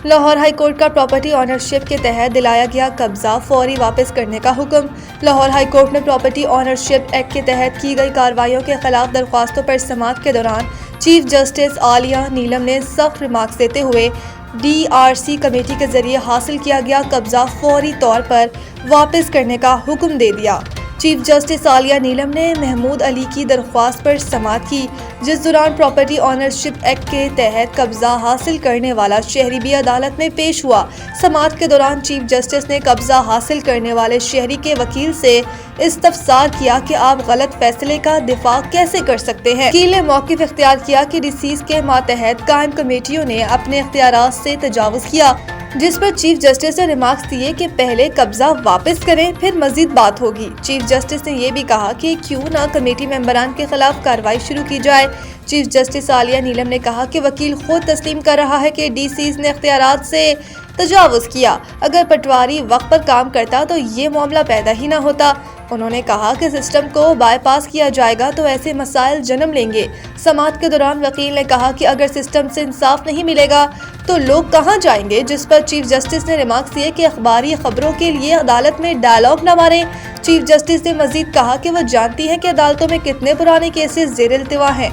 Lahore high court کا property ownership کے تحت دلایا گیا قبضہ فوری واپس کرنے کا حکم۔ لاہور ہائی کورٹ نے پراپرٹی آنرشپ ایکٹ کے تحت کی گئی کارروائیوں کے خلاف درخواستوں پر سماعت کے دوران چیف جسٹس عالیہ نیلم نے سخت ریمارکس دیتے ہوئے DRC کمیٹی کے ذریعے حاصل کیا گیا قبضہ فوری طور پر واپس کرنے کا حکم دے دیا۔ چیف جسٹس عالیہ نیلم نے محمود علی کی درخواست پر سماعت کی، جس دوران پراپرٹی آنرشپ ایکٹ کے تحت قبضہ حاصل کرنے والا شہری بھی عدالت میں پیش ہوا۔ سماعت کے دوران چیف جسٹس نے قبضہ حاصل کرنے والے شہری کے وکیل سے استفسار کیا کہ آپ غلط فیصلے کا دفاع کیسے کر سکتے ہیں۔ وکیل نے موقف اختیار کیا کہ ڈیسیز کے ماتحت قائم کمیٹیوں نے اپنے اختیارات سے تجاوز کیا، جس پر چیف جسٹس نے ریمارکس دیے کہ پہلے قبضہ واپس کریں پھر مزید بات ہوگی۔ چیف جسٹس نے یہ بھی کہا کہ کیوں نہ کمیٹی ممبران کے خلاف کارروائی شروع کی جائے۔ چیف جسٹس عالیہ نیلم نے کہا کہ وکیل خود تسلیم کر رہا ہے کہ DCs نے اختیارات سے تجاوز کیا۔ اگر پٹواری وقت پر کام کرتا تو یہ معاملہ پیدا ہی نہ ہوتا۔ انہوں نے کہا کہ سسٹم کو بائی پاس کیا جائے گا تو ایسے مسائل جنم لیں گے۔ سماعت کے دوران وکیل نے کہا کہ اگر سسٹم سے انصاف نہیں ملے گا تو لوگ کہاں جائیں گے، جس پر چیف جسٹس نے ریمارکس دیے کہ اخباری خبروں کے لیے عدالت میں ڈائیلاگ نہ ماریں۔ چیف جسٹس نے مزید کہا کہ وہ جانتی ہیں کہ عدالتوں میں کتنے پرانے کیسز زیر التوا ہیں۔